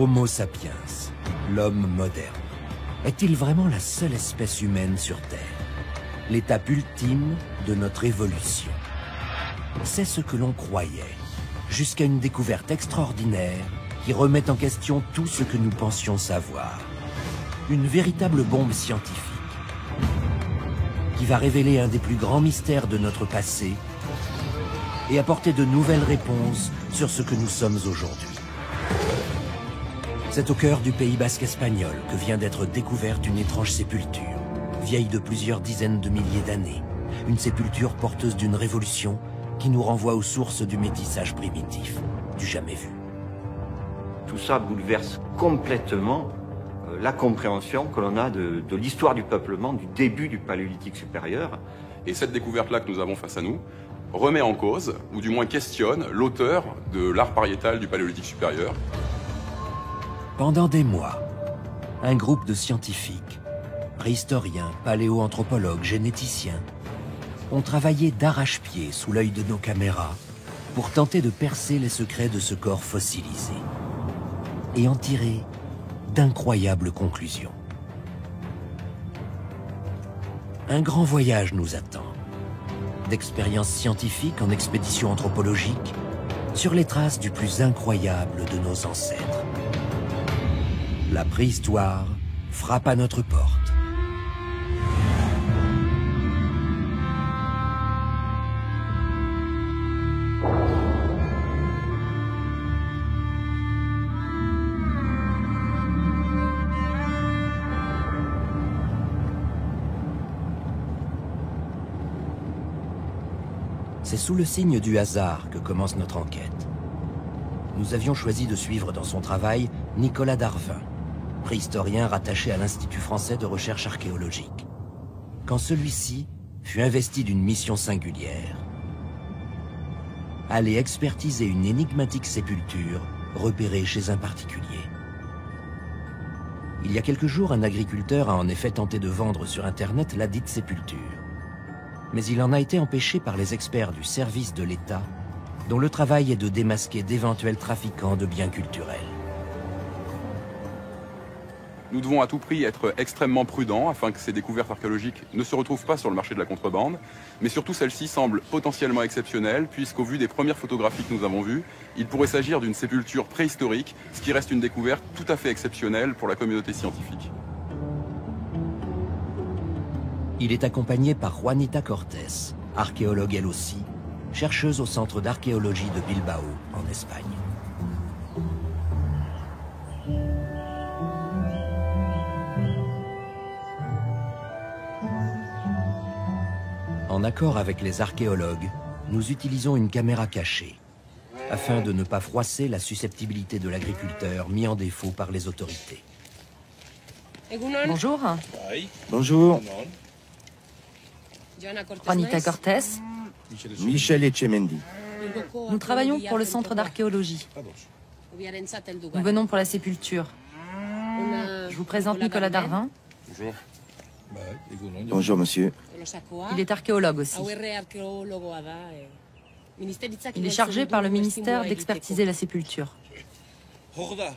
Homo sapiens, l'homme moderne, est-il vraiment la seule espèce humaine sur Terre? L'étape ultime de notre évolution. C'est ce que l'on croyait, jusqu'à une découverte extraordinaire qui remet en question tout ce que nous pensions savoir. Une véritable bombe scientifique qui va révéler un des plus grands mystères de notre passé et apporter de nouvelles réponses sur ce que nous sommes aujourd'hui. C'est au cœur du Pays basque espagnol que vient d'être découverte une étrange sépulture, vieille de plusieurs dizaines de milliers d'années. Une sépulture porteuse d'une révolution qui nous renvoie aux sources du métissage primitif, du jamais vu. Tout ça bouleverse complètement la compréhension que l'on a de l'histoire du peuplement, du début du Paléolithique supérieur. Et cette découverte-là que nous avons face à nous remet en cause, ou du moins questionne, l'auteur de l'art pariétal du Paléolithique supérieur. Pendant des mois, un groupe de scientifiques, préhistoriens, paléoanthropologues, généticiens, ont travaillé d'arrache-pied sous l'œil de nos caméras pour tenter de percer les secrets de ce corps fossilisé et en tirer d'incroyables conclusions. Un grand voyage nous attend, d'expériences scientifiques en expédition anthropologique sur les traces du plus incroyable de nos ancêtres. La préhistoire frappe à notre porte. C'est sous le signe du hasard que commence notre enquête. Nous avions choisi de suivre dans son travail Nicolas Darvin, préhistorien rattaché à l'Institut français de recherche archéologique, quand celui-ci fut investi d'une mission singulière. Aller expertiser une énigmatique sépulture repérée chez un particulier. Il y a quelques jours, un agriculteur a en effet tenté de vendre sur Internet ladite sépulture. Mais il en a été empêché par les experts du service de l'État, dont le travail est de démasquer d'éventuels trafiquants de biens culturels. Nous devons à tout prix être extrêmement prudents afin que ces découvertes archéologiques ne se retrouvent pas sur le marché de la contrebande, mais surtout celle-ci semble potentiellement exceptionnelle puisqu'au vu des premières photographies que nous avons vues, il pourrait s'agir d'une sépulture préhistorique, ce qui reste une découverte tout à fait exceptionnelle pour la communauté scientifique. Il est accompagné par Juanita Cortés, archéologue elle aussi, chercheuse au Centre d'archéologie de Bilbao, en Espagne. En accord avec les archéologues, nous utilisons une caméra cachée, afin de ne pas froisser la susceptibilité de l'agriculteur mis en défaut par les autorités. Bonjour. Bonjour. Juanita Cortés. Michel Etchemendi. Nous travaillons pour le Centre d'archéologie. Nous venons pour la sépulture. Je vous présente Nicolas Darvin. Bonjour. Bonjour, monsieur. Il est archéologue aussi. Il est chargé par le ministère d'expertiser la sépulture.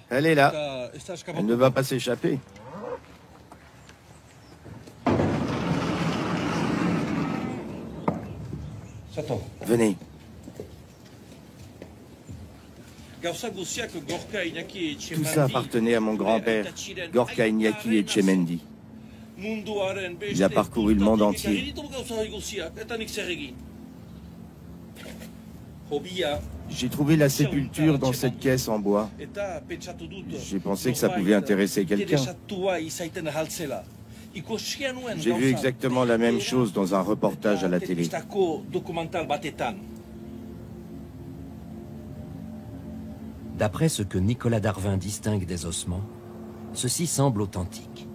Elle est là. Elle ne va pas s'échapper. Venez. Tout ça appartenait à mon grand-père, Gorka Iñaki Etchemendi. Il a parcouru le monde entier. J'ai trouvé la sépulture dans cette caisse en bois. J'ai pensé que ça pouvait intéresser quelqu'un. J'ai vu exactement la même chose dans un reportage à la télé. D'après ce que Nicolas Darvin distingue des ossements, ceux-ci semblent authentiques.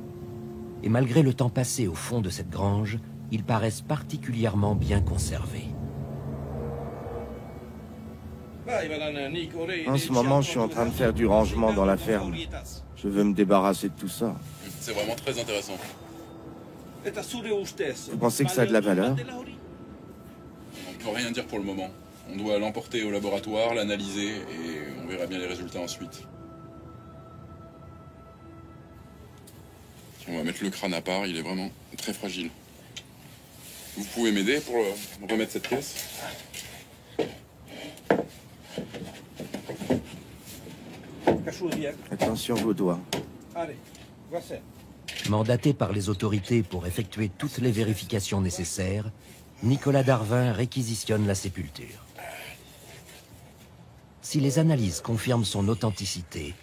Et malgré le temps passé au fond de cette grange, ils paraissent particulièrement bien conservés. En ce moment, je suis en train de faire du rangement dans la ferme. Je veux me débarrasser de tout ça. C'est vraiment très intéressant. Vous pensez que ça a de la valeur? On ne peut rien dire pour le moment. On doit l'emporter au laboratoire, l'analyser et on verra bien les résultats ensuite. On va mettre le crâne à part, il est vraiment très fragile. Vous pouvez m'aider pour remettre cette pièce? Attention vos doigts. Mandaté par les autorités pour effectuer toutes les vérifications nécessaires, Nicolas Darvin réquisitionne la sépulture. Si les analyses confirment son authenticité,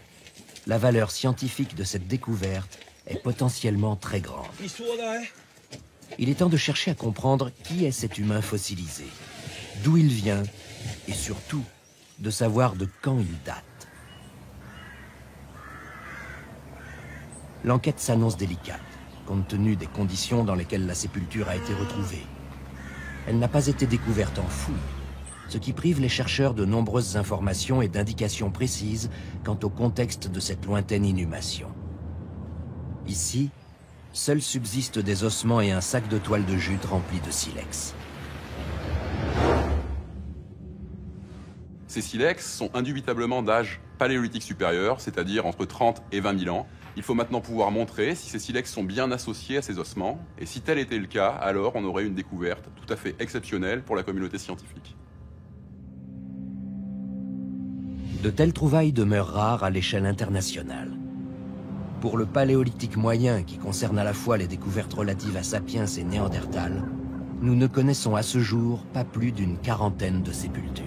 la valeur scientifique de cette découverte est potentiellement très grande. Il est temps de chercher à comprendre qui est cet humain fossilisé, d'où il vient et surtout de savoir de quand il date. L'enquête s'annonce délicate, compte tenu des conditions dans lesquelles la sépulture a été retrouvée. Elle n'a pas été découverte en fouille, ce qui prive les chercheurs de nombreuses informations et d'indications précises quant au contexte de cette lointaine inhumation. Ici, seuls subsistent des ossements et un sac de toile de jute rempli de silex. Ces silex sont indubitablement d'âge paléolithique supérieur, c'est-à-dire entre 30 et 20 000 ans. Il faut maintenant pouvoir montrer si ces silex sont bien associés à ces ossements, et si tel était le cas, alors on aurait une découverte tout à fait exceptionnelle pour la communauté scientifique. De telles trouvailles demeurent rares à l'échelle internationale. Pour le paléolithique moyen, qui concerne à la fois les découvertes relatives à Sapiens et Néandertal, nous ne connaissons à ce jour pas plus d'une quarantaine de sépultures.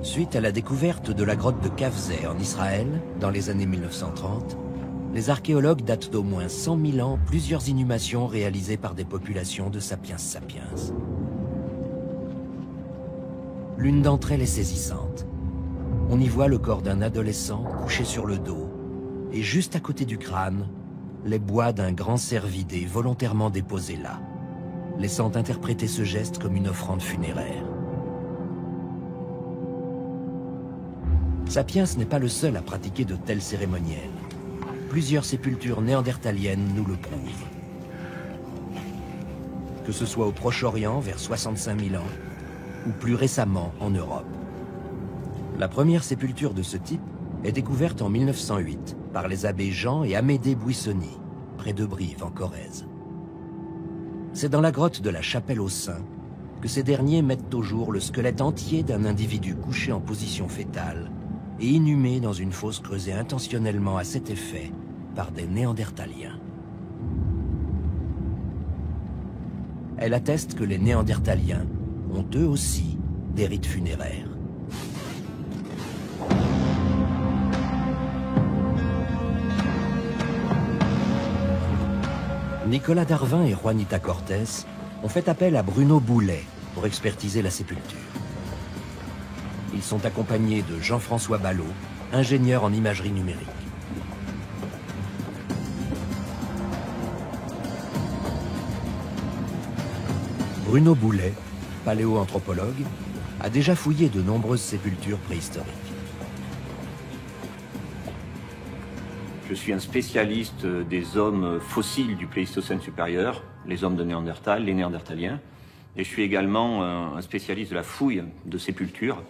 Suite à la découverte de la grotte de Kafzeh en Israël, dans les années 1930, les archéologues datent d'au moins 100 000 ans plusieurs inhumations réalisées par des populations de Sapiens sapiens. L'une d'entre elles est saisissante. On y voit le corps d'un adolescent couché sur le dos, et juste à côté du crâne, les bois d'un grand cervidé volontairement déposés là, laissant interpréter ce geste comme une offrande funéraire. Sapiens n'est pas le seul à pratiquer de tels cérémoniels. Plusieurs sépultures néandertaliennes nous le prouvent. Que ce soit au Proche-Orient, vers 65 000 ans, ou plus récemment en Europe. La première sépulture de ce type est découverte en 1908 par les abbés Jean et Amédée Buissonnier, près de Brive en Corrèze. C'est dans la grotte de la Chapelle aux Saints que ces derniers mettent au jour le squelette entier d'un individu couché en position fétale et inhumé dans une fosse creusée intentionnellement à cet effet par des Néandertaliens. Elle atteste que les Néandertaliens ont eux aussi des rites funéraires. Nicolas Darvin et Juanita Cortés ont fait appel à Bruno Boulet pour expertiser la sépulture. Ils sont accompagnés de Jean-François Ballot, ingénieur en imagerie numérique. Bruno Boulet, paléoanthropologue, a déjà fouillé de nombreuses sépultures préhistoriques. Je suis un spécialiste des hommes fossiles du Pléistocène supérieur, les hommes de Néandertal, les Néandertaliens. Et je suis également un spécialiste de la fouille de sépultures,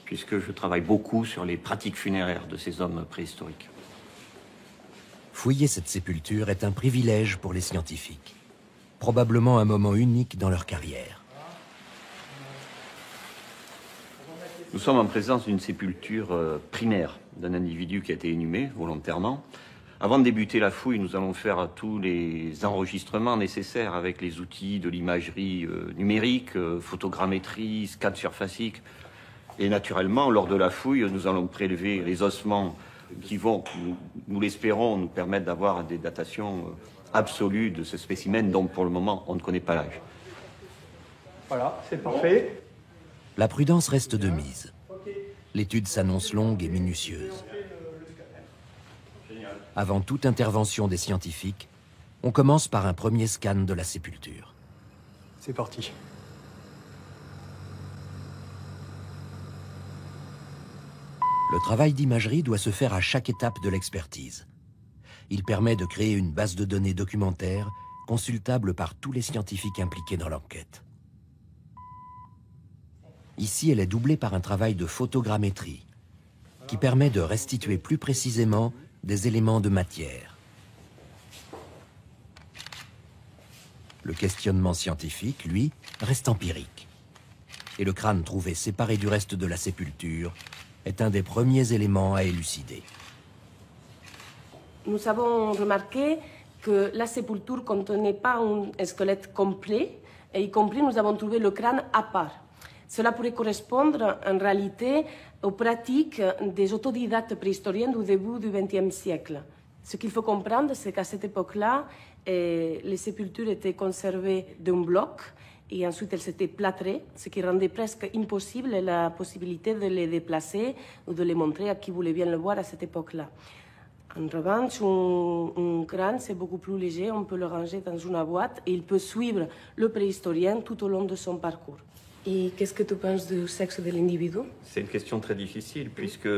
puisque je travaille beaucoup sur les pratiques funéraires de ces hommes préhistoriques. Fouiller cette sépulture est un privilège pour les scientifiques. Probablement un moment unique dans leur carrière. Nous sommes en présence d'une sépulture primaire d'un individu qui a été inhumé volontairement. Avant de débuter la fouille, nous allons faire tous les enregistrements nécessaires avec les outils de l'imagerie numérique, photogrammétrie, scan surfacique. Et naturellement, lors de la fouille, nous allons prélever les ossements qui vont, nous l'espérons, nous permettre d'avoir des datations absolues de ce spécimen dont pour le moment on ne connaît pas l'âge. Voilà, c'est parfait. La prudence reste de mise. L'étude s'annonce longue et minutieuse. Avant toute intervention des scientifiques, on commence par un premier scan de la sépulture. C'est parti. Le travail d'imagerie doit se faire à chaque étape de l'expertise. Il permet de créer une base de données documentaire consultable par tous les scientifiques impliqués dans l'enquête. Ici, elle est doublée par un travail de photogrammétrie, qui permet de restituer plus précisément des éléments de matière. Le questionnement scientifique, lui, reste empirique. Et le crâne trouvé séparé du reste de la sépulture est un des premiers éléments à élucider. Nous avons remarqué que la sépulture ne contenait pas un squelette complet, et y compris nous avons trouvé le crâne à part. Cela pourrait correspondre en réalité aux pratiques des autodidactes préhistoriens du début du XXe siècle. Ce qu'il faut comprendre, c'est qu'à cette époque-là, les sépultures étaient conservées d'un bloc, et ensuite elles s'étaient plâtrées, ce qui rendait presque impossible la possibilité de les déplacer ou de les montrer à qui voulait bien le voir à cette époque-là. En revanche, un crâne, c'est beaucoup plus léger, on peut le ranger dans une boîte et il peut suivre le préhistorien tout au long de son parcours. Et qu'est-ce que tu penses du sexe de l'individu? C'est une question très difficile, puisque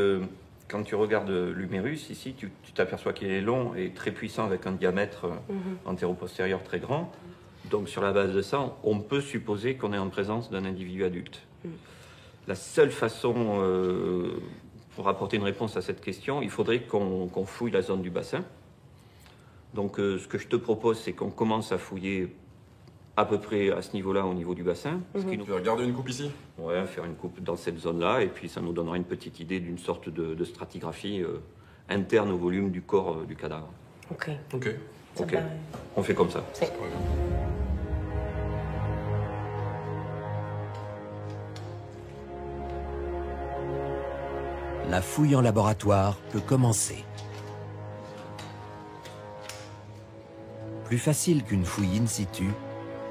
quand tu regardes l'humérus, ici, tu t'aperçois qu'il est long et très puissant avec un diamètre antéro-postérieur très grand. Donc sur la base de ça, on peut supposer qu'on est en présence d'un individu adulte. La seule façon pour apporter une réponse à cette question, il faudrait qu'on fouille la zone du bassin. Donc ce que je te propose, c'est qu'on commence à fouiller à peu près à ce niveau-là, au niveau du bassin. Tu veux regarder une coupe ici? Ouais, faire une coupe dans cette zone-là, et puis ça nous donnera une petite idée d'une sorte de stratigraphie interne au volume du corps du cadavre. Ok. Ok. Ok, on fait comme ça. La fouille en laboratoire peut commencer. Plus facile qu'une fouille in situ,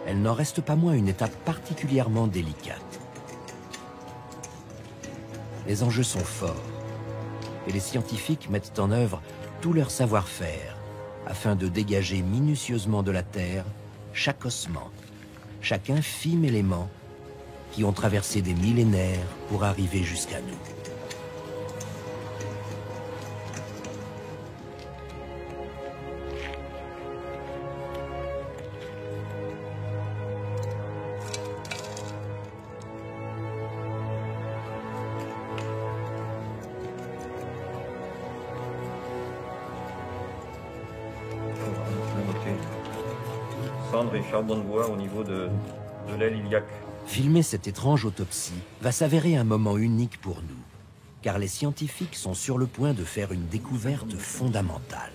elle n'en reste pas moins une étape particulièrement délicate. Les enjeux sont forts, et les scientifiques mettent en œuvre tout leur savoir-faire afin de dégager minutieusement de la terre chaque ossement, chaque infime élément qui ont traversé des millénaires pour arriver jusqu'à nous. Cendre et charbon de bois au niveau de l'aile iliaque. Filmer cette étrange autopsie va s'avérer un moment unique pour nous, car les scientifiques sont sur le point de faire une découverte fondamentale.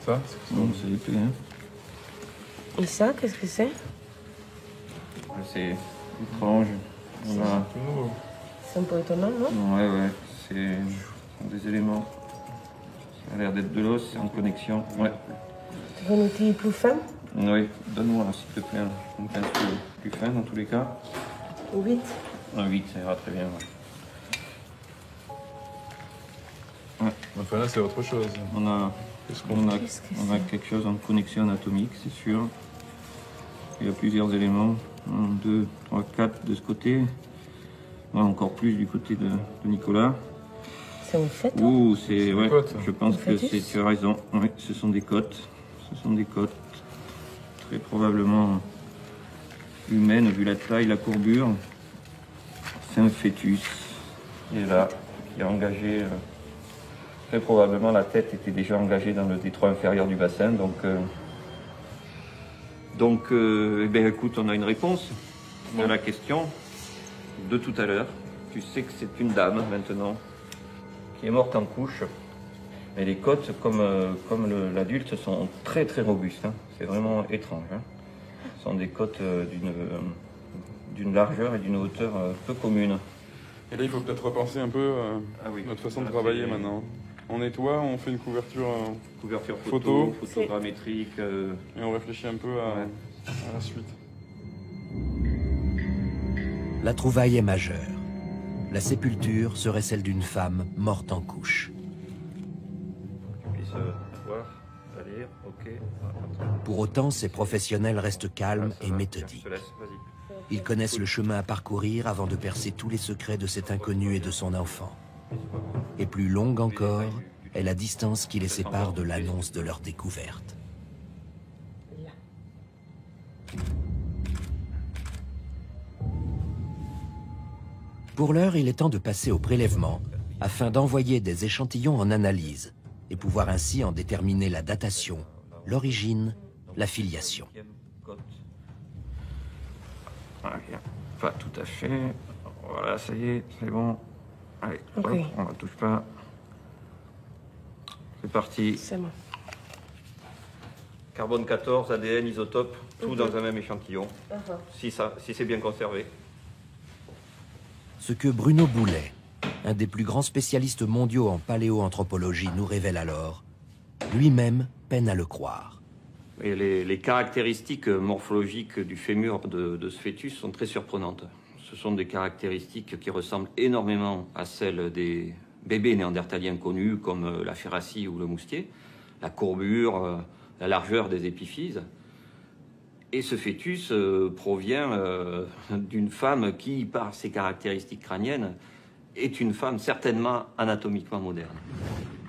Ça, C'est épais, hein. Et ça, qu'est-ce que c'est? C'est étrange. Voilà. C'est un peu étonnant, non? Ouais, ce sont des éléments. Ça a l'air d'être de l'os, c'est en connexion. Ouais. Tu veux un outil plus fin? Oui, donne-moi s'il te plaît une pince plus fin dans tous les cas. 8. Un 8, ça ira très bien. Ouais. Enfin là, c'est autre chose. On a quelque chose en connexion anatomique, c'est sûr. Il y a plusieurs éléments. 1, 2, 3, 4 de ce côté. Ouais, encore plus du côté de Nicolas. C'est un fœtus? Ouh, c'est... Ouais, côte. je pense que tu as raison. Oui, ce sont des côtes. Ce sont des côtes très probablement humaines, vu la taille, la courbure. C'est un fœtus. Et là, qui est engagé... très probablement, la tête était déjà engagée dans le détroit inférieur du bassin. Donc eh bien, écoute, on a une réponse à la question de tout à l'heure. Tu sais que c'est une dame, maintenant, qui est morte en couche. Et les côtes, comme l'adulte, sont très très robustes. Hein. C'est vraiment étrange. Hein. Ce sont des côtes d'une largeur et d'une hauteur peu communes. Et là, il faut peut-être repenser un peu notre façon de travailler maintenant. On nettoie, on fait une couverture photogrammétrique. Et on réfléchit un peu à la suite. La trouvaille est majeure. La sépulture serait celle d'une femme morte en couche. Pour autant, ces professionnels restent calmes et méthodiques. Ils connaissent le chemin à parcourir avant de percer tous les secrets de cet inconnu et de son enfant. Et plus longue encore est la distance qui les sépare de l'annonce de leur découverte. Pour l'heure, il est temps de passer au prélèvement afin d'envoyer des échantillons en analyse et pouvoir ainsi en déterminer la datation, l'origine, la filiation. Pas tout à fait. Voilà, ça y est, c'est bon. Allez, Okay. hop, on ne touche pas. C'est parti. C'est bon. Carbone 14, ADN, isotope, tout dans un même échantillon, si c'est bien conservé. Ce que Bruno Boulet, un des plus grands spécialistes mondiaux en paléoanthropologie, nous révèle alors, lui-même peine à le croire. Et les caractéristiques morphologiques du fémur de ce fœtus sont très surprenantes. Ce sont des caractéristiques qui ressemblent énormément à celles des bébés néandertaliens connus, comme la ferracie ou le moustier, la courbure, la largeur des épiphyses. Et ce fœtus provient d'une femme qui, par ses caractéristiques crâniennes, est une femme certainement anatomiquement moderne.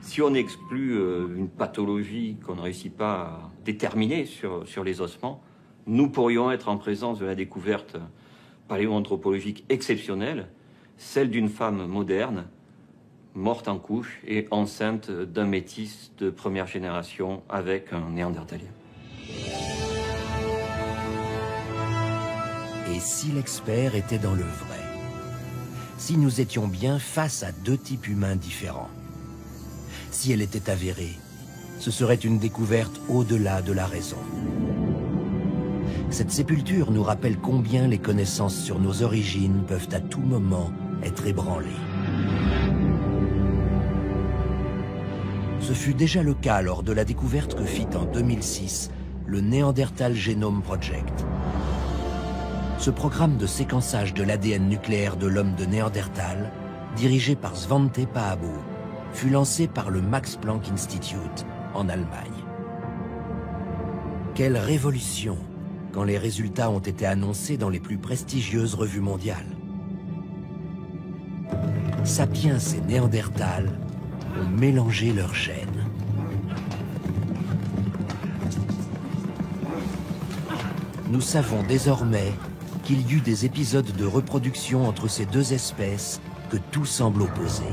Si on exclut une pathologie qu'on ne réussit pas à déterminer sur les ossements, nous pourrions être en présence de la découverte paléoanthropologique exceptionnelle, celle d'une femme moderne, morte en couche et enceinte d'un métis de première génération avec un néandertalien. Et si l'expert était dans le vrai? Si nous étions bien face à deux types humains différents? Si elle était avérée, ce serait une découverte au-delà de la raison. Cette sépulture nous rappelle combien les connaissances sur nos origines peuvent à tout moment être ébranlées. Ce fut déjà le cas lors de la découverte que fit en 2006 le Neanderthal Genome Project. Ce programme de séquençage de l'ADN nucléaire de l'homme de Néandertal, dirigé par Svante Pääbo, fut lancé par le Max Planck Institute en Allemagne. Quelle révolution quand les résultats ont été annoncés dans les plus prestigieuses revues mondiales. Sapiens et Néandertal ont mélangé leurs gènes. Nous savons désormais qu'il y eut des épisodes de reproduction entre ces deux espèces que tout semble opposer.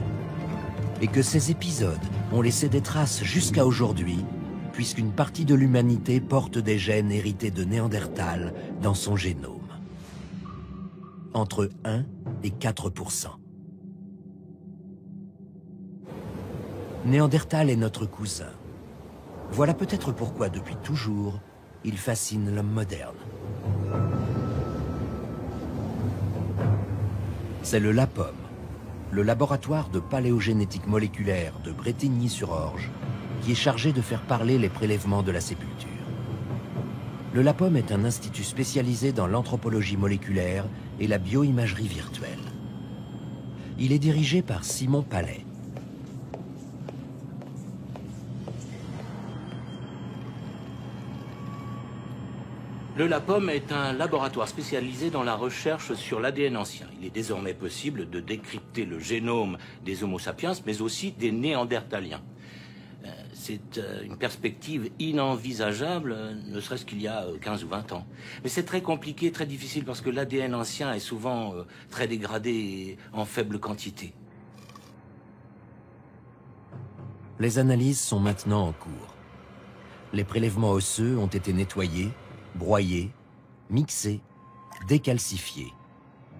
Et que ces épisodes ont laissé des traces jusqu'à aujourd'hui, puisqu'une partie de l'humanité porte des gènes hérités de Néandertal dans son génome. Entre 1 et 4%. Néandertal est notre cousin. Voilà peut-être pourquoi, depuis toujours, il fascine l'homme moderne. C'est le LAPOM, le laboratoire de paléogénétique moléculaire de Bretigny-sur-Orge, qui est chargé de faire parler les prélèvements de la sépulture. Le LAPOM est un institut spécialisé dans l'anthropologie moléculaire et la bioimagerie virtuelle. Il est dirigé par Simon Palais. Le LAPOM est un laboratoire spécialisé dans la recherche sur l'ADN ancien. Il est désormais possible de décrypter le génome des Homo sapiens, mais aussi des Néandertaliens. C'est une perspective inenvisageable, ne serait-ce qu'il y a 15 ou 20 ans. Mais c'est très compliqué, très difficile, parce que l'ADN ancien est souvent très dégradé et en faible quantité. Les analyses sont maintenant en cours. Les prélèvements osseux ont été nettoyés, broyés, mixés, décalcifiés,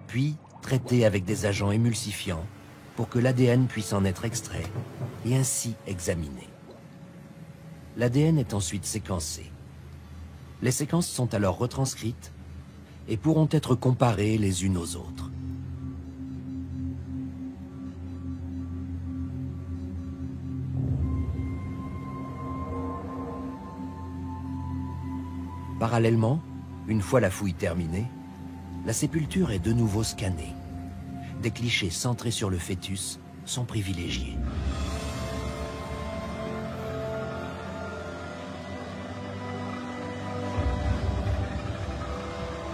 puis traités avec des agents émulsifiants pour que l'ADN puisse en être extrait et ainsi examiné. L'ADN est ensuite séquencé. Les séquences sont alors retranscrites et pourront être comparées les unes aux autres. Parallèlement, une fois la fouille terminée, la sépulture est de nouveau scannée. Des clichés centrés sur le fœtus sont privilégiés.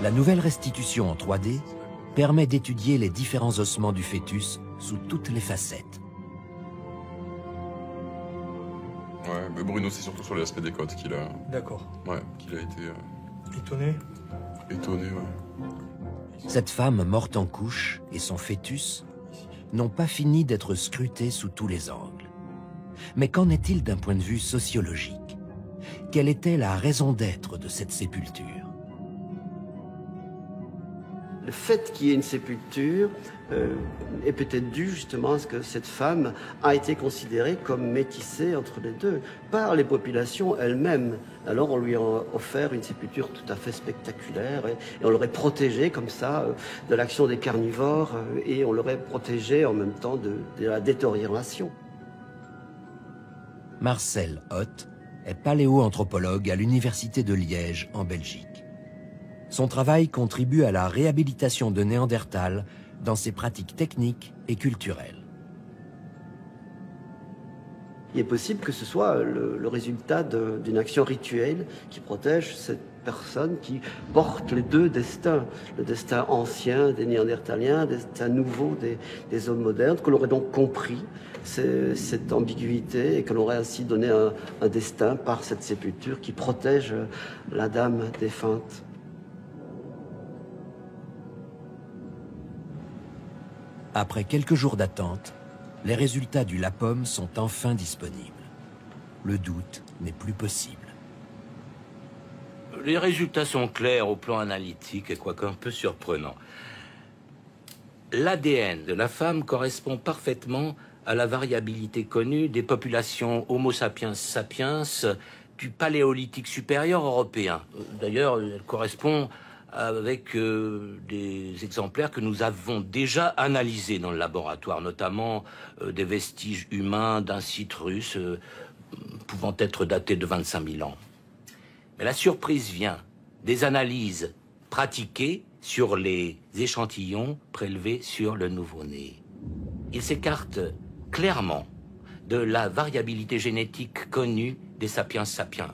La nouvelle restitution en 3D permet d'étudier les différents ossements du fœtus sous toutes les facettes. Ouais, mais Bruno, c'est surtout sur l'aspect des côtes qu'il a... D'accord. Ouais, qu'il a été... Étonné? Étonné, ouais. Cette femme morte en couche et son fœtus n'ont pas fini d'être scrutés sous tous les angles. Mais qu'en est-il d'un point de vue sociologique? Quelle était la raison d'être de cette sépulture? Le fait qu'il y ait une sépulture est peut-être dû justement à ce que cette femme a été considérée comme métissée entre les deux par les populations elles-mêmes. Alors on lui a offert une sépulture tout à fait spectaculaire et on l'aurait protégée comme ça de l'action des carnivores et on l'aurait protégée en même temps de la détérioration. Marcel Hoth est paléoanthropologue à l'Université de Liège en Belgique. Son travail contribue à la réhabilitation de Néandertal dans ses pratiques techniques et culturelles. Il est possible que ce soit le résultat d'une action rituelle qui protège cette personne qui porte les deux destins, le destin ancien des Néandertaliens, le destin nouveau des hommes modernes, que l'on aurait donc compris cette ambiguïté et que l'on aurait ainsi donné un destin par cette sépulture qui protège la dame défunte. Après quelques jours d'attente, les résultats du LAPOM sont enfin disponibles. Le doute n'est plus possible. Les résultats sont clairs au plan analytique et quoique un peu surprenants. L'ADN de la femme correspond parfaitement à la variabilité connue des populations Homo sapiens sapiens du Paléolithique supérieur européen. D'ailleurs, elle correspond avec des exemplaires que nous avons déjà analysés dans le laboratoire, notamment des vestiges humains d'un site russe pouvant être daté de 25 000 ans. Mais la surprise vient des analyses pratiquées sur les échantillons prélevés sur le nouveau-né. Ils s'écartent clairement de la variabilité génétique connue des sapiens sapiens.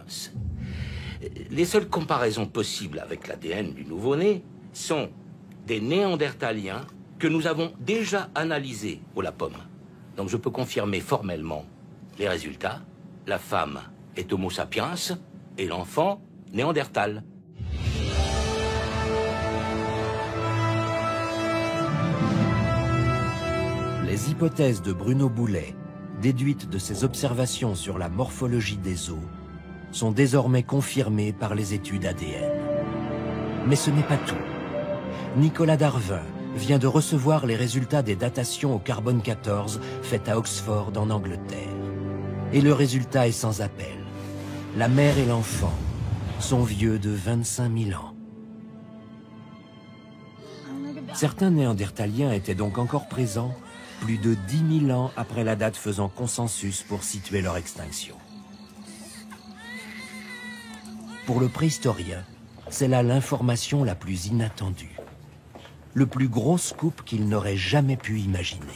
Les seules comparaisons possibles avec l'ADN du nouveau-né sont des néandertaliens que nous avons déjà analysés au LAPOM. Donc je peux confirmer formellement les résultats. La femme est Homo sapiens et l'enfant néandertal. Les hypothèses de Bruno Boulet, déduites de ses observations sur la morphologie des os, sont désormais confirmées par les études ADN. Mais ce n'est pas tout. Nicolas Darwin vient de recevoir les résultats des datations au carbone 14 faites à Oxford en Angleterre. Et le résultat est sans appel. La mère et l'enfant sont vieux de 25 000 ans. Certains néandertaliens étaient donc encore présents plus de 10 000 ans après la date faisant consensus pour situer leur extinction. Pour le préhistorien, c'est là l'information la plus inattendue. Le plus gros scoop qu'il n'aurait jamais pu imaginer.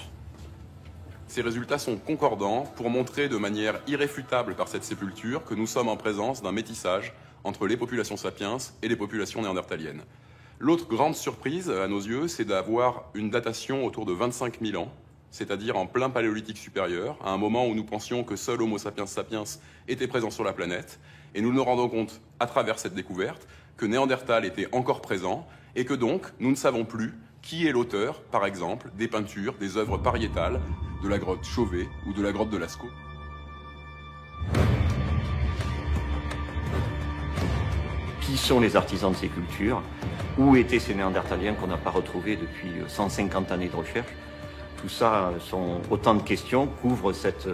Ces résultats sont concordants pour montrer de manière irréfutable par cette sépulture que nous sommes en présence d'un métissage entre les populations sapiens et les populations néandertaliennes. L'autre grande surprise, à nos yeux, c'est d'avoir une datation autour de 25 000 ans, c'est-à-dire en plein paléolithique supérieur, à un moment où nous pensions que seul Homo sapiens sapiens était présent sur la planète. Et nous nous rendons compte, à travers cette découverte, que Néandertal était encore présent et que donc, nous ne savons plus qui est l'auteur, par exemple, des peintures, des œuvres pariétales de la grotte Chauvet ou de la grotte de Lascaux. Qui sont les artisans de ces cultures? Où étaient ces Néandertaliens qu'on n'a pas retrouvés depuis 150 années de recherche? Tout ça sont autant de questions qu'ouvre cette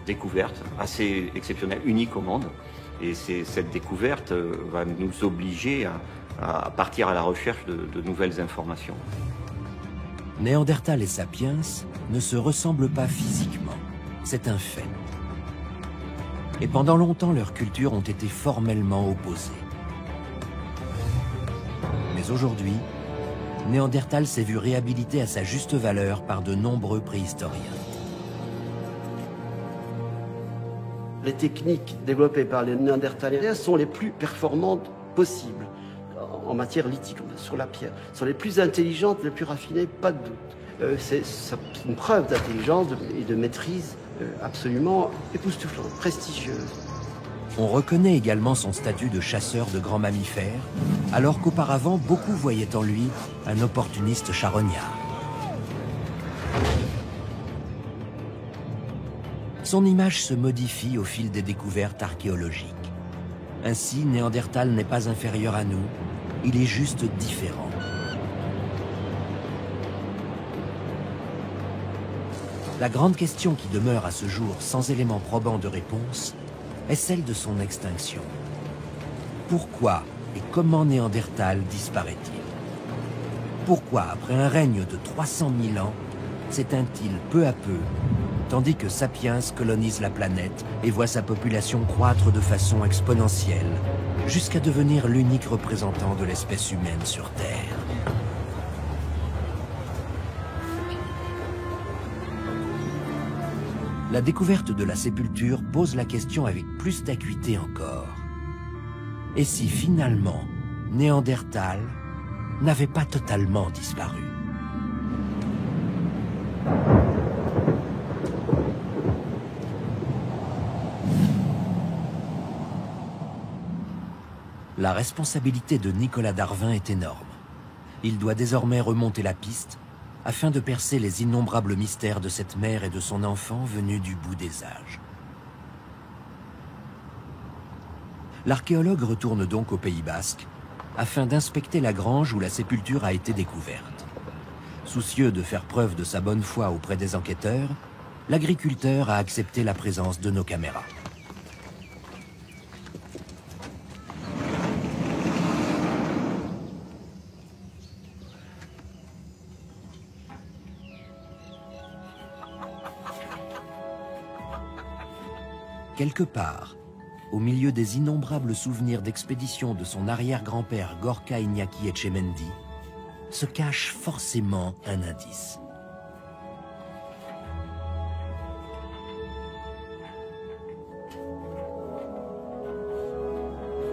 découverte assez exceptionnelle, unique au monde. Et cette découverte va nous obliger à partir à la recherche de nouvelles informations. Néandertal et Sapiens ne se ressemblent pas physiquement, c'est un fait. Et pendant longtemps, leurs cultures ont été formellement opposées. Mais aujourd'hui, Néandertal s'est vu réhabilité à sa juste valeur par de nombreux préhistoriens. Les techniques développées par les Néandertaliens sont les plus performantes possibles en matière lithique, sur la pierre. Sont les plus intelligentes, les plus raffinées, pas de doute. C'est une preuve d'intelligence et de maîtrise absolument époustouflante, prestigieuse. On reconnaît également son statut de chasseur de grands mammifères, alors qu'auparavant, beaucoup voyaient en lui un opportuniste charognard. son image se modifie au fil des découvertes archéologiques. Ainsi, Néandertal n'est pas inférieur à nous, il est juste différent. La grande question qui demeure à ce jour sans éléments probants de réponse est celle de son extinction. Pourquoi et comment Néandertal disparaît-il? Pourquoi, après un règne de 300 000 ans, s'éteint-il peu à peu, tandis que Sapiens colonise la planète et voit sa population croître de façon exponentielle, jusqu'à devenir l'unique représentant de l'espèce humaine sur Terre? La découverte de la sépulture pose la question avec plus d'acuité encore. Et si finalement, Néandertal n'avait pas totalement disparu? La responsabilité de Nicolas Darwin est énorme. Il doit désormais remonter la piste afin de percer les innombrables mystères de cette mère et de son enfant venus du bout des âges. L'archéologue retourne donc au Pays Basque afin d'inspecter la grange où la sépulture a été découverte. Soucieux de faire preuve de sa bonne foi auprès des enquêteurs, l'agriculteur a accepté la présence de nos caméras. Quelque part, au milieu des innombrables souvenirs d'expéditions de son arrière-grand-père Gorka Iñaki Etchemendy, se cache forcément un indice.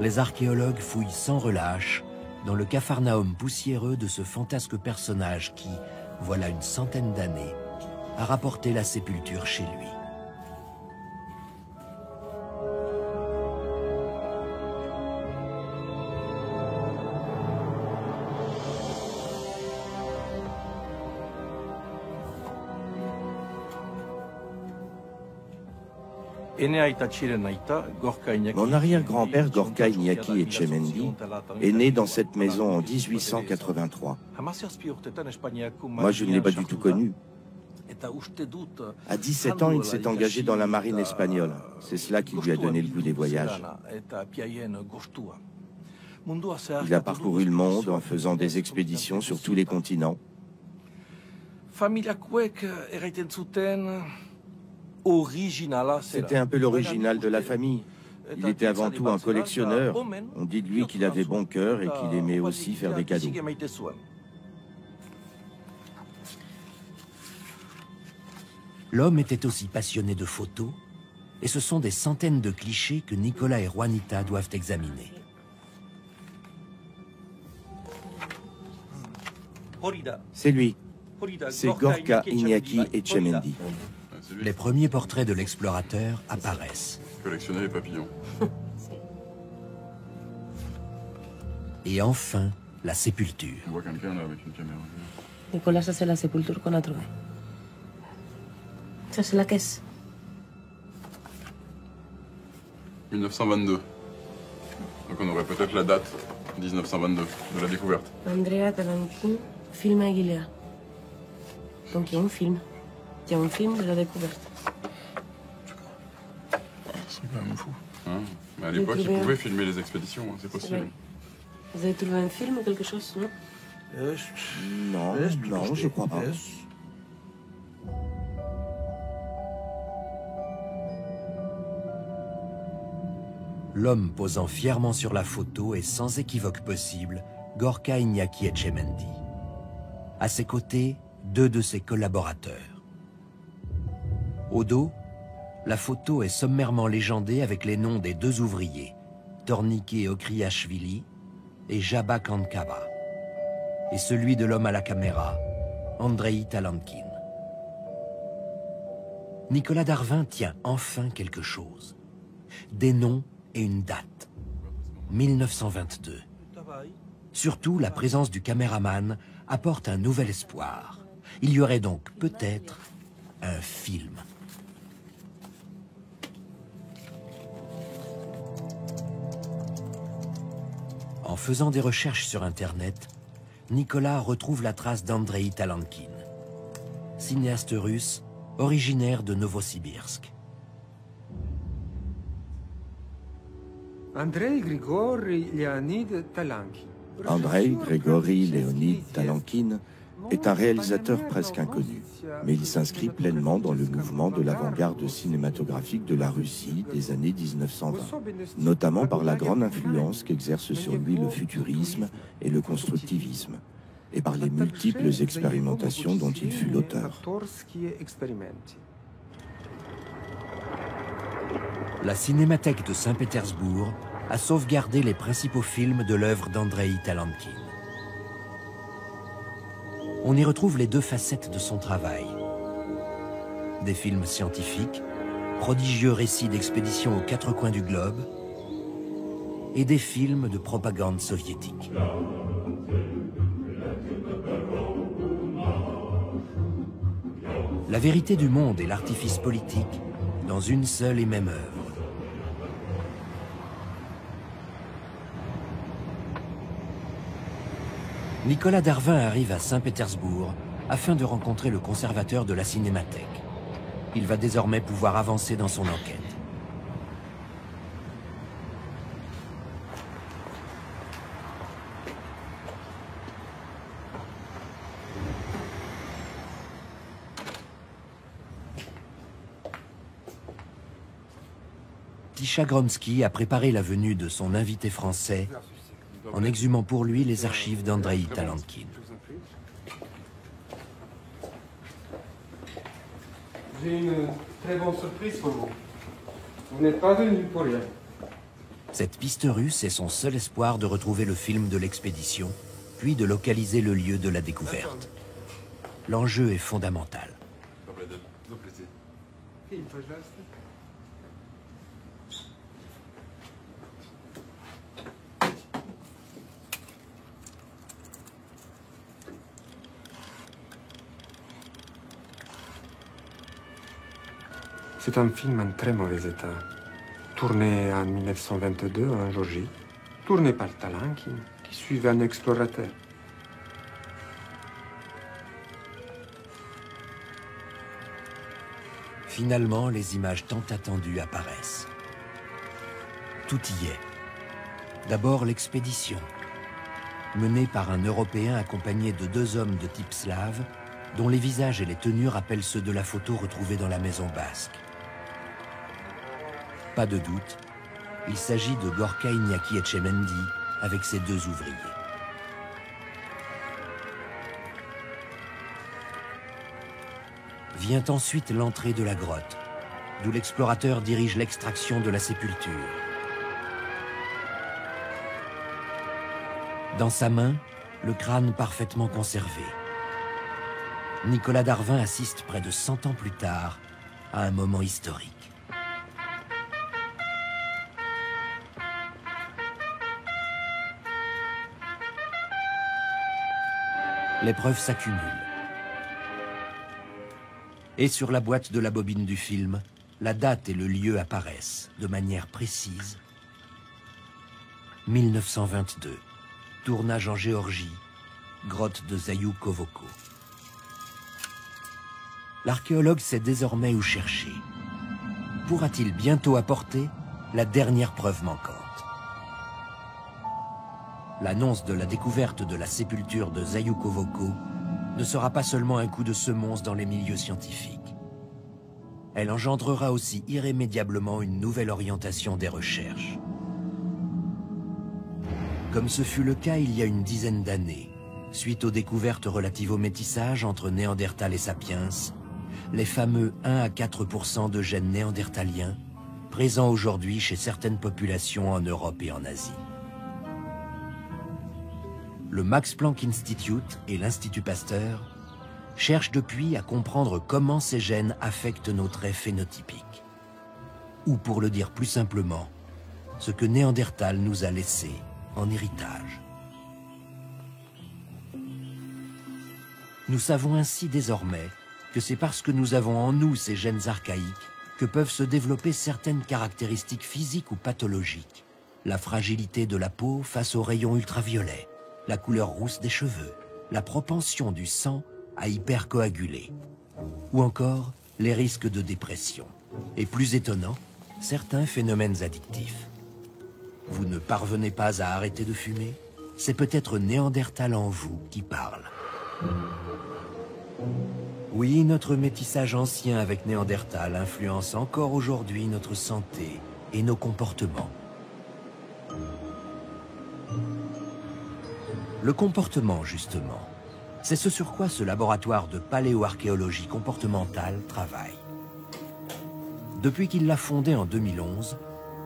Les archéologues fouillent sans relâche dans le capharnaüm poussiéreux de ce fantasque personnage qui, voilà une centaine d'années, a rapporté la sépulture chez lui. Mon arrière-grand-père Gorka Iñaki Etchemendy est né dans cette maison en 1883. Moi, je ne l'ai pas du tout connu. À 17 ans, il s'est engagé dans la marine espagnole. C'est cela qui lui a donné le goût des voyages. Il a parcouru le monde en faisant des expéditions sur tous les continents. C'était un peu l'original de la famille. Il était avant tout un collectionneur. On dit de lui qu'il avait bon cœur et qu'il aimait aussi faire des cadeaux. L'homme était aussi passionné de photos, et ce sont des centaines de clichés que Nicolas et Juanita doivent examiner. C'est lui. C'est Gorka Iñaki Etchemendy. Les premiers portraits de l'explorateur apparaissent. Collectionner les papillons. Et enfin, la sépulture. On voit quelqu'un là avec une caméra. Nicolas, ça c'est la sépulture qu'on a trouvée. Ça c'est la caisse. 1922. Donc on aurait peut-être la date 1922 de la découverte. Andrea Tarantin, film Aguilera. Donc il y a un film. Il y a un film de la découverte. C'est quand même fou. Hein, mais à l'époque, ils pouvaient filmer les expéditions, hein, c'est possible. Vous avez trouvé un film ou quelque chose, non? Non, je crois pas. L'homme posant fièrement sur la photo est sans équivoque possible Gorka Iñaki Etchemendy. À ses côtés, deux de ses collaborateurs. Au dos, la photo est sommairement légendée avec les noms des deux ouvriers, Tornike Okriashvili et Jabba Kankava, et celui de l'homme à la caméra, Andrei Talankin. Nicolas Darwin tient enfin quelque chose. Des noms et une date. 1922. Surtout, la présence du caméraman apporte un nouvel espoir. Il y aurait donc peut-être un film. En faisant des recherches sur Internet, Nicolas retrouve la trace d'Andrei Talankin, cinéaste russe originaire de Novosibirsk. Andrei Grigori Leonid Talankin. Andrei Grigori Leonid Talankin est un réalisateur presque inconnu, mais il s'inscrit pleinement dans le mouvement de l'avant-garde cinématographique de la Russie des années 1920, notamment par la grande influence qu'exerce sur lui le futurisme et le constructivisme, et par les multiples expérimentations dont il fut l'auteur. La Cinémathèque de Saint-Pétersbourg a sauvegardé les principaux films de l'œuvre d'Andrei Talankin. On y retrouve les deux facettes de son travail. Des films scientifiques, prodigieux récits d'expéditions aux quatre coins du globe, et des films de propagande soviétique. La vérité du monde et l'artifice politique dans une seule et même œuvre. Nicolas Darvin arrive à Saint-Pétersbourg afin de rencontrer le conservateur de la Cinémathèque. Il va désormais pouvoir avancer dans son enquête. Tisha Gromsky a préparé la venue de son invité français en exhumant pour lui les archives d'Andrei Talankin. J'ai une très bonne surprise pour vous. Vous n'êtes pas venu pour rien. Cette piste russe est son seul espoir de retrouver le film de l'expédition, puis de localiser le lieu de la découverte. L'enjeu est fondamental. C'est un film en très mauvais état. Tourné en 1922 en Géorgie. Tourné par Talankin, qui suivait un explorateur. Finalement, les images tant attendues apparaissent. Tout y est. D'abord l'expédition, menée par un Européen accompagné de deux hommes de type slave, dont les visages et les tenues rappellent ceux de la photo retrouvée dans la maison basque. Pas de doute, il s'agit de Gorka Iñaki Etchemendi avec ses deux ouvriers. Vient ensuite l'entrée de la grotte, d'où l'explorateur dirige l'extraction de la sépulture. Dans sa main, le crâne parfaitement conservé. Nicolas Darvin assiste près de 100 ans plus tard à un moment historique. Les preuves s'accumulent. Et sur la boîte de la bobine du film, la date et le lieu apparaissent de manière précise. 1922, tournage en Géorgie, grotte de Zayou-Kovoko. L'archéologue sait désormais où chercher. Pourra-t-il bientôt apporter la dernière preuve manquante? L'annonce de la découverte de la sépulture de Zayou-Kovoko ne sera pas seulement un coup de semonce dans les milieux scientifiques. Elle engendrera aussi irrémédiablement une nouvelle orientation des recherches. Comme ce fut le cas il y a une dizaine d'années, suite aux découvertes relatives au métissage entre Néandertal et Sapiens, les fameux 1 à 4% de gènes néandertaliens, présents aujourd'hui chez certaines populations en Europe et en Asie. Le Max Planck Institute et l'Institut Pasteur cherchent depuis à comprendre comment ces gènes affectent nos traits phénotypiques. Ou pour le dire plus simplement, ce que Néandertal nous a laissé en héritage. Nous savons ainsi désormais que c'est parce que nous avons en nous ces gènes archaïques que peuvent se développer certaines caractéristiques physiques ou pathologiques, la fragilité de la peau face aux rayons ultraviolets, la couleur rousse des cheveux, la propension du sang à hypercoaguler, ou encore les risques de dépression. Et plus étonnant, certains phénomènes addictifs. Vous ne parvenez pas à arrêter de fumer? C'est peut-être Néandertal en vous qui parle. Oui, notre métissage ancien avec Néandertal influence encore aujourd'hui notre santé et nos comportements. Le comportement, justement, c'est ce sur quoi ce laboratoire de paléoarchéologie comportementale travaille. Depuis qu'il l'a fondé en 2011,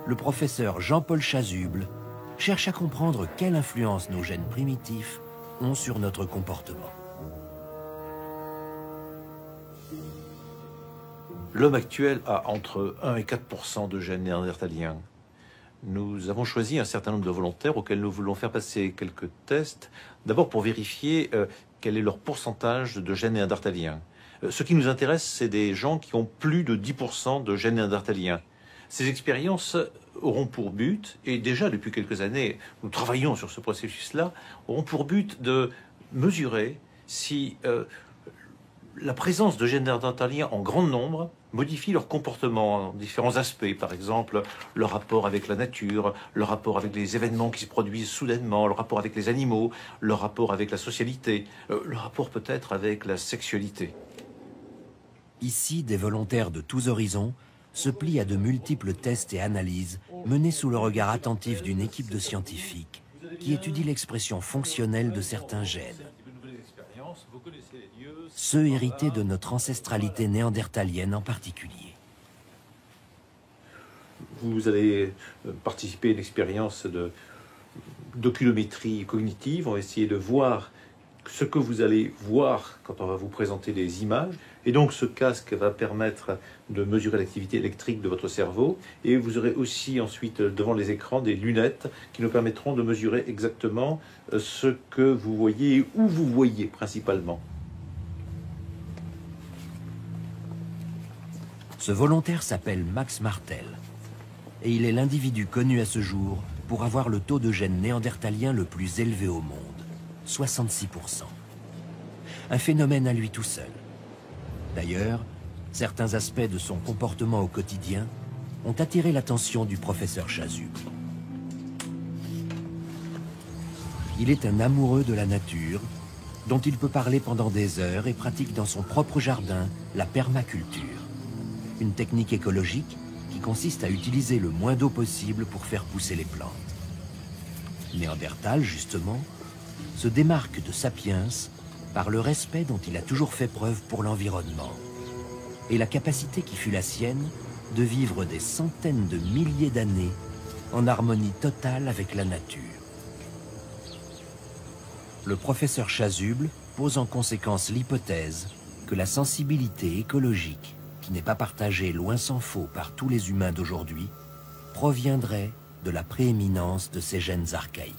le professeur Jean-Paul Chasuble cherche à comprendre quelle influence nos gènes primitifs ont sur notre comportement. L'homme actuel a entre 1 et 4% de gènes néandertaliens. Nous avons choisi un certain nombre de volontaires auxquels nous voulons faire passer quelques tests, d'abord pour vérifier quel est leur pourcentage de gènes néandertaliens. Ce qui nous intéresse, c'est des gens qui ont plus de 10% de gènes néandertaliens. Ces expériences auront pour but, et déjà depuis quelques années, nous travaillons sur ce processus-là, auront pour but de mesurer si la présence de gènes néandertaliens en grand nombre modifie leur comportement en différents aspects, par exemple leur rapport avec la nature, leur rapport avec les événements qui se produisent soudainement, leur rapport avec les animaux, leur rapport avec la socialité, leur rapport peut-être avec la sexualité. Ici, des volontaires de tous horizons se plient à de multiples tests et analyses menés sous le regard attentif d'une équipe de scientifiques qui étudie l'expression fonctionnelle de certains gènes. Ceux hérités de notre ancestralité néandertalienne en particulier. Vous allez participer à une expérience d'oculométrie cognitive. On va essayer de voir ce que vous allez voir quand on va vous présenter des images. Et donc ce casque va permettre de mesurer l'activité électrique de votre cerveau. Et vous aurez aussi ensuite devant les écrans des lunettes qui nous permettront de mesurer exactement ce que vous voyez et où vous voyez principalement. Ce volontaire s'appelle Max Martel. Et il est l'individu connu à ce jour pour avoir le taux de gènes néandertaliens le plus élevé au monde, 66%. Un phénomène à lui tout seul. D'ailleurs, certains aspects de son comportement au quotidien ont attiré l'attention du professeur Chasuble. Il est un amoureux de la nature, dont il peut parler pendant des heures et pratique dans son propre jardin la permaculture, une technique écologique qui consiste à utiliser le moins d'eau possible pour faire pousser les plantes. Néandertal, justement, se démarque de Sapiens par le respect dont il a toujours fait preuve pour l'environnement et la capacité qui fut la sienne de vivre des centaines de milliers d'années en harmonie totale avec la nature. Le professeur Chasuble pose en conséquence l'hypothèse que la sensibilité écologique, qui n'est pas partagée loin s'en faut par tous les humains d'aujourd'hui, proviendrait de la prééminence de ces gènes archaïques.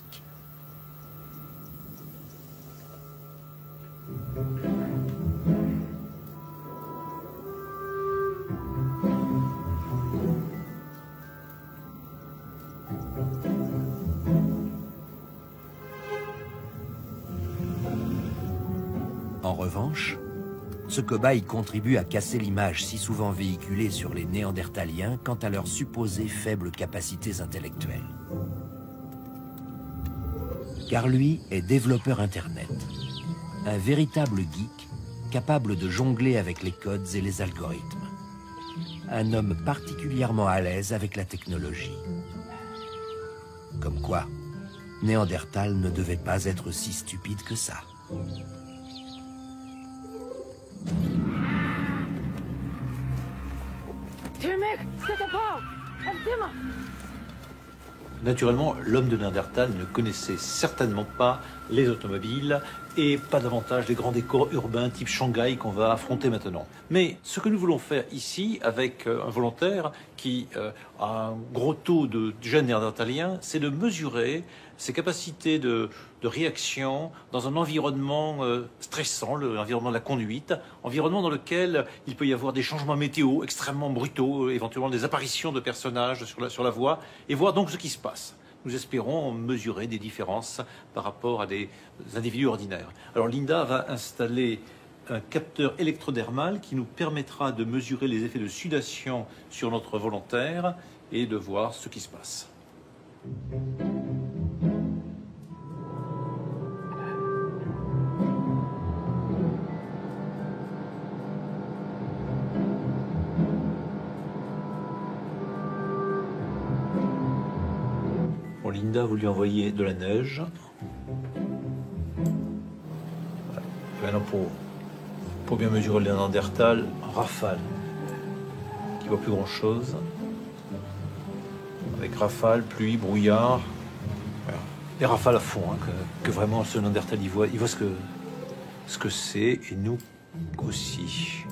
En revanche, ce cobaye contribue à casser l'image si souvent véhiculée sur les Néandertaliens quant à leurs supposées faibles capacités intellectuelles. Car lui est développeur Internet, un véritable geek capable de jongler avec les codes et les algorithmes. Un homme particulièrement à l'aise avec la technologie. Comme quoi, Néandertal ne devait pas être si stupide que ça. Naturellement, l'homme de Néandertal ne connaissait certainement pas les automobiles et pas davantage les grands décors urbains type Shanghai qu'on va affronter maintenant. Mais ce que nous voulons faire ici avec un volontaire qui a un gros taux de gènes néandertaliens, c'est de mesurer ses capacités de réaction dans un environnement stressant, l'environnement de la conduite, environnement dans lequel il peut y avoir des changements météo extrêmement brutaux, éventuellement des apparitions de personnages sur la voie, et voir donc ce qui se passe. nous espérons mesurer des différences par rapport à des individus ordinaires. Alors Linda va installer un capteur électrodermal qui nous permettra de mesurer les effets de sudation sur notre volontaire et de voir ce qui se passe. Bon, Linda, vous lui envoyez de la neige. Voilà. Maintenant, pour bien mesurer le Néandertal, rafale, qui voit plus grand-chose. Avec rafale, pluie, brouillard. Voilà. Les rafales à fond, hein, que vraiment ce Néandertal, il voit ce que c'est, et nous aussi.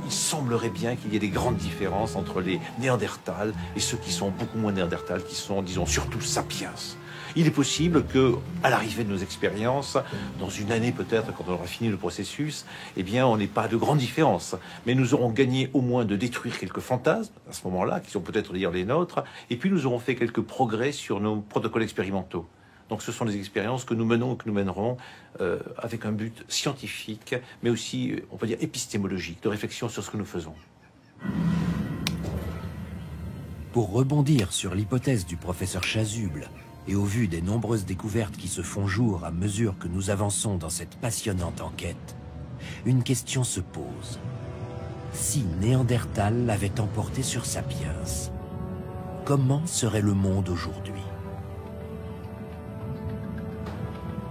Il semblerait bien qu'il y ait des grandes différences entre les Néandertals et ceux qui sont beaucoup moins Néandertals, qui sont, disons, surtout sapiens. Il est possible que, à l'arrivée de nos expériences, dans une année peut-être, quand on aura fini le processus, eh bien, on n'ait pas de grandes différences. Mais nous aurons gagné au moins de détruire quelques fantasmes, à ce moment-là, qui sont peut-être d'ailleurs les nôtres, et puis nous aurons fait quelques progrès sur nos protocoles expérimentaux. Donc ce sont des expériences que nous menons et que nous mènerons avec un but scientifique, mais aussi, on peut dire, épistémologique, de réflexion sur ce que nous faisons. Pour rebondir sur l'hypothèse du professeur Chasuble, et au vu des nombreuses découvertes qui se font jour à mesure que nous avançons dans cette passionnante enquête, une question se pose. Si Néandertal l'avait emporté sur Sapiens, comment serait le monde aujourd'hui?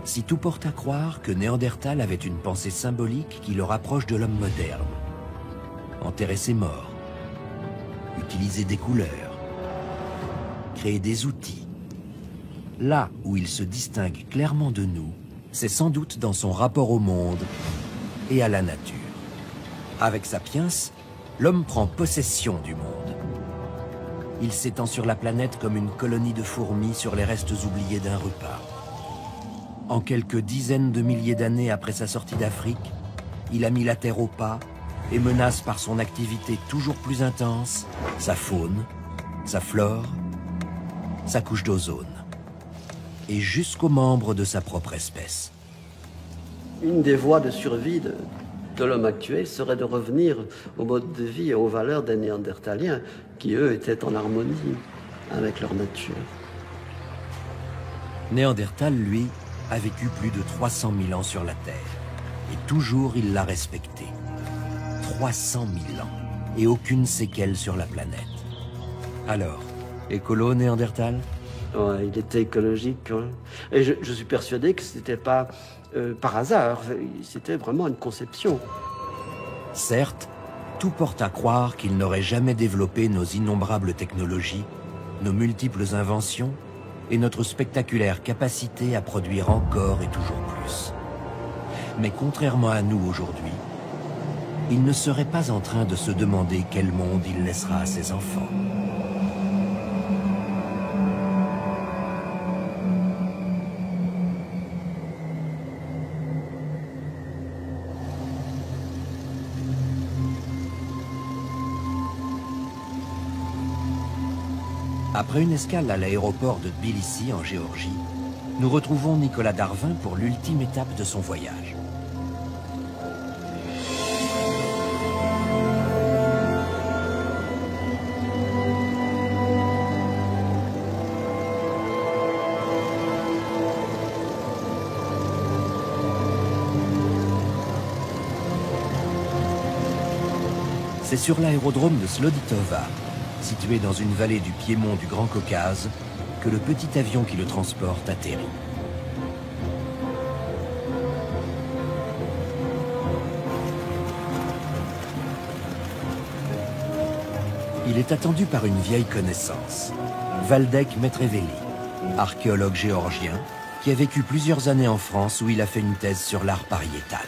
Si tout porte à croire que Néandertal avait une pensée symbolique qui le rapproche de l'homme moderne, enterrer ses morts, utiliser des couleurs, créer des outils, là où il se distingue clairement de nous, c'est sans doute dans son rapport au monde et à la nature. Avec Sapiens, l'homme prend possession du monde. Il s'étend sur la planète comme une colonie de fourmis sur les restes oubliés d'un repas. En quelques dizaines de milliers d'années après sa sortie d'Afrique, il a mis la Terre au pas et menace par son activité toujours plus intense sa faune, sa flore, sa couche d'ozone, et jusqu'aux membres de sa propre espèce. Une des voies de survie de l'homme actuel serait de revenir au mode de vie et aux valeurs des Néandertaliens, qui eux étaient en harmonie avec leur nature. Néandertal, lui, a vécu plus de 300 000 ans sur la Terre, et toujours il l'a respecté. 300 000 ans, et aucune séquelle sur la planète. Alors, écolo Néandertal? Ouais, il était écologique. Ouais. Et je suis persuadé que ce n'était pas par hasard, c'était vraiment une conception. Certes, tout porte à croire qu'il n'aurait jamais développé nos innombrables technologies, nos multiples inventions et notre spectaculaire capacité à produire encore et toujours plus. Mais contrairement à nous aujourd'hui, il ne serait pas en train de se demander quel monde il laissera à ses enfants. Après une escale à l'aéroport de Tbilissi, en Géorgie, nous retrouvons Nicolas Darvin pour l'ultime étape de son voyage. C'est sur l'aérodrome de Sloditova, situé dans une vallée du piémont du Grand Caucase, que le petit avion qui le transporte atterrit. Il est attendu par une vieille connaissance, Valdek Metreveli, archéologue géorgien, qui a vécu plusieurs années en France où il a fait une thèse sur l'art pariétal.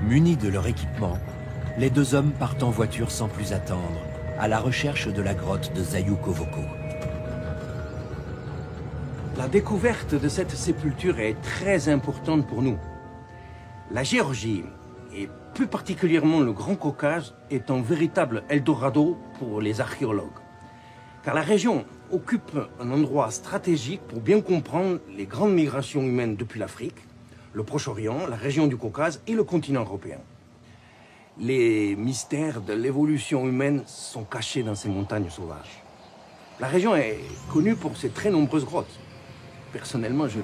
Munis de leur équipement, les deux hommes partent en voiture sans plus attendre, à la recherche de la grotte de Zayukovo. La découverte de cette sépulture est très importante pour nous. La Géorgie, et plus particulièrement le Grand Caucase, est un véritable Eldorado pour les archéologues. Car la région occupe un endroit stratégique pour bien comprendre les grandes migrations humaines depuis l'Afrique, le Proche-Orient, la région du Caucase et le continent européen. Les mystères de l'évolution humaine sont cachés dans ces montagnes sauvages. La région est connue pour ses très nombreuses grottes. Personnellement, je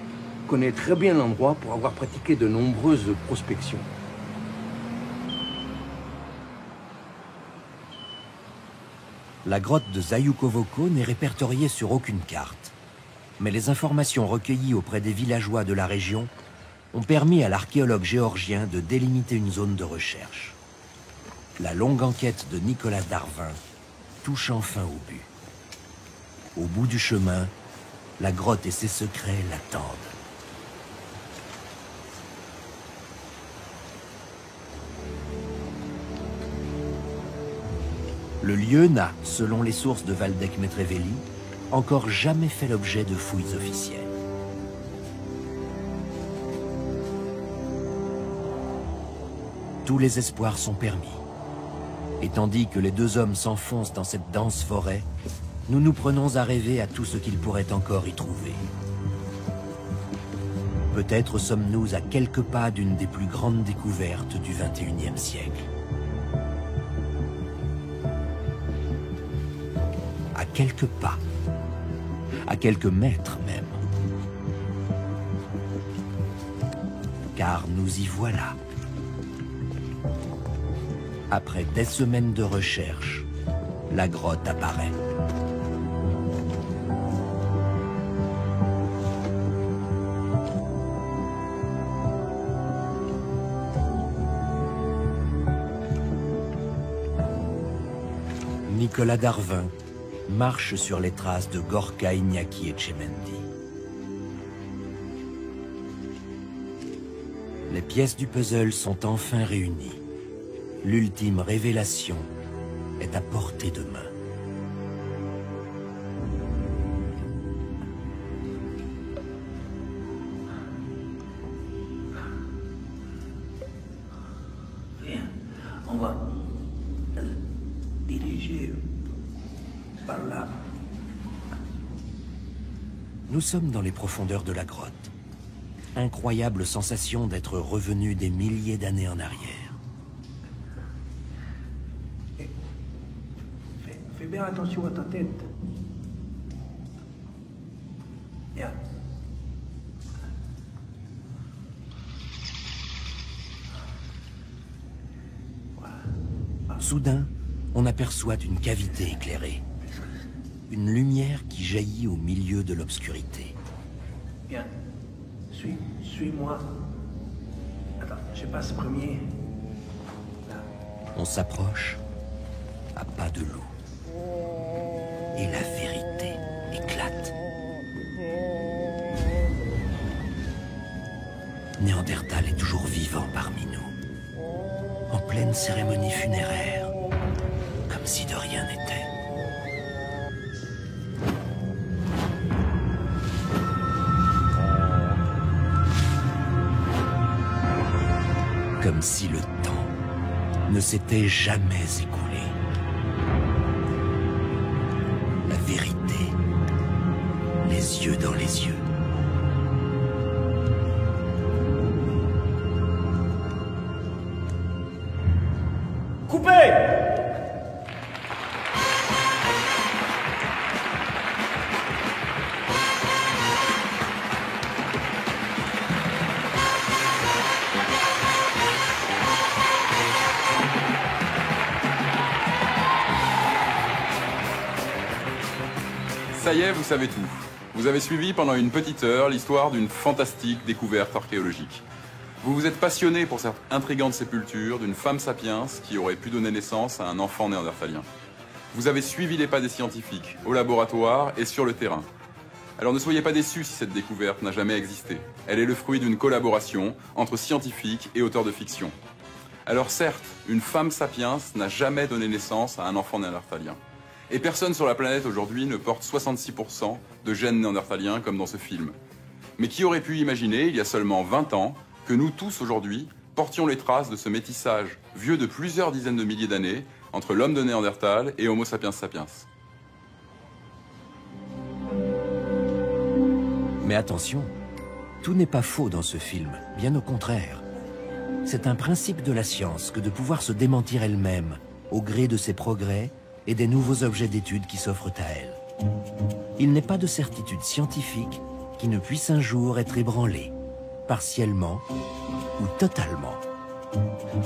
connais très bien l'endroit pour avoir pratiqué de nombreuses prospections. La grotte de Zayukovo n'est répertoriée sur aucune carte. Mais les informations recueillies auprès des villageois de la région ont permis à l'archéologue géorgien de délimiter une zone de recherche. La longue enquête de Nicolas Darvin touche enfin au but. Au bout du chemin, la grotte et ses secrets l'attendent. Le lieu n'a, selon les sources de Valdek Metreveli, encore jamais fait l'objet de fouilles officielles. Tous les espoirs sont permis. Et tandis que les deux hommes s'enfoncent dans cette dense forêt, nous nous prenons à rêver à tout ce qu'ils pourraient encore y trouver. Peut-être sommes-nous à quelques pas d'une des plus grandes découvertes du XXIe siècle. À quelques pas, à quelques mètres même. Car nous y voilà. Après des semaines de recherche, la grotte apparaît. Nicolas Darvin marche sur les traces de Gorka, Iñaki et Tchemendi. Les pièces du puzzle sont enfin réunies. L'ultime révélation est à portée de main. Viens, on va diriger par là. Nous sommes dans les profondeurs de la grotte. Incroyable sensation d'être revenu des milliers d'années en arrière. Fais bien attention à ta tête. Bien. Soudain, on aperçoit une cavité éclairée. Une lumière qui jaillit au milieu de l'obscurité. Bien. Suis-moi. Attends, je passe premier. Là. On s'approche à pas de loup. Et la vérité éclate. Néandertal est toujours vivant parmi nous. En pleine cérémonie funéraire. Comme si de rien n'était. Comme si le temps ne s'était jamais écoulé. La vérité, les yeux dans les yeux. Coupez! Ça y est, vous savez tout. Vous avez suivi pendant une petite heure l'histoire d'une fantastique découverte archéologique. Vous vous êtes passionné pour cette intrigante sépulture d'une femme sapiens qui aurait pu donner naissance à un enfant néandertalien. Vous avez suivi les pas des scientifiques, au laboratoire et sur le terrain. Alors ne soyez pas déçus si cette découverte n'a jamais existé. Elle est le fruit d'une collaboration entre scientifiques et auteurs de fiction. Alors certes, une femme sapiens n'a jamais donné naissance à un enfant néandertalien. Et personne sur la planète aujourd'hui ne porte 66% de gènes néandertaliens comme dans ce film. Mais qui aurait pu imaginer, il y a seulement 20 ans, que nous tous aujourd'hui portions les traces de ce métissage vieux de plusieurs dizaines de milliers d'années entre l'homme de Néandertal et Homo sapiens sapiens. Mais attention, tout n'est pas faux dans ce film, bien au contraire. C'est un principe de la science que de pouvoir se démentir elle-même au gré de ses progrès et des nouveaux objets d'étude qui s'offrent à elle. Il n'est pas de certitude scientifique qui ne puisse un jour être ébranlée, partiellement ou totalement.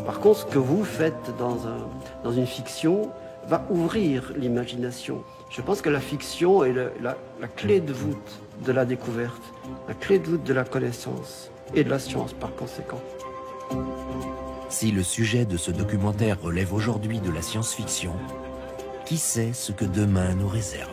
Par contre, ce que vous faites dans une fiction va ouvrir l'imagination. Je pense que la fiction est la clé de voûte de la découverte, la clé de voûte de la connaissance et de la science par conséquent. Si le sujet de ce documentaire relève aujourd'hui de la science-fiction, qui sait ce que demain nous réserve ?